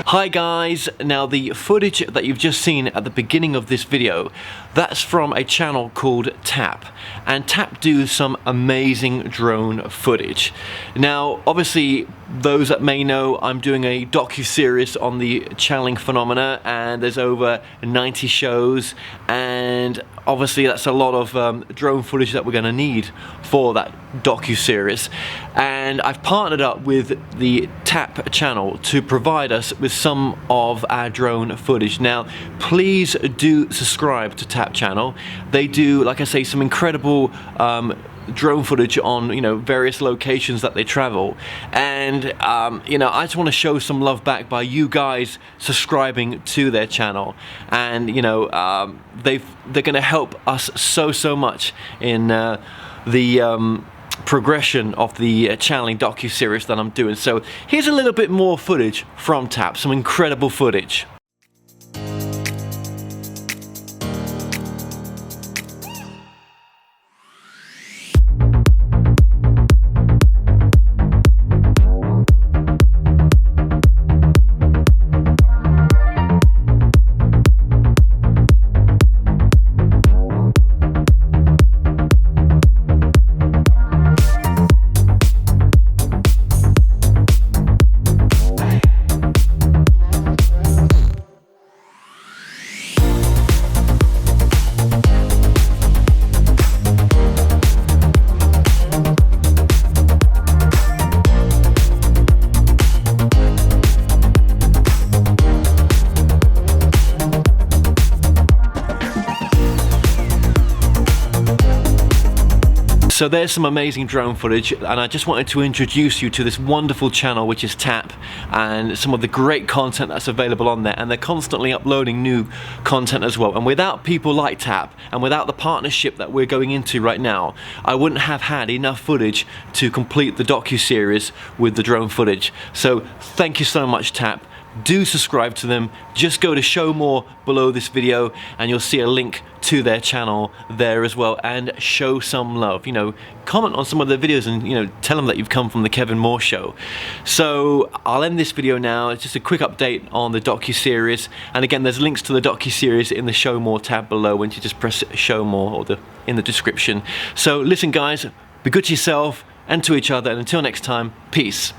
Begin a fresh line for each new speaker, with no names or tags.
Hi guys, now the footage that you've just seen at the beginning of this video, that's from a channel called Tapp, and Tapp do some amazing drone footage. Now obviously those that may know, I'm doing a docu-series on the channeling phenomena, and there's over 90 shows, and obviously that's a lot of drone footage that we're going to need for that docu-series. And I've partnered up with the Tapp channel to provide us with some of our drone footage. Now please do subscribe to Tapp channel. They do, like I say, some incredible drone footage on, you know, various locations that they travel, and you know, I just want to show some love back by you guys subscribing to their channel, and you know, they're going to help us so much in the progression of the channeling docu-series that I'm doing. So here's a little bit more footage from Tapp, some incredible footage. So there's some amazing drone footage, and I just wanted to introduce you to this wonderful channel which is Tapp, and some of the great content that's available on there, and they're constantly uploading new content as well. And without people like Tapp, and without the partnership that we're going into right now, I wouldn't have had enough footage to complete the docu-series with the drone footage. So thank you so much, Tapp. Do subscribe to them. Just go to show more below this video and you'll see a link to their channel there as well, and show some love. You know, comment on some of their videos and, you know, tell them that you've come from the Kevin Moore Show. So I'll end this video now. It's just a quick update on the docu-series, and again there's links to the docu-series in the show more tab below when you just press show more, or in the description. So listen guys, be good to yourself and to each other, and until next time, peace.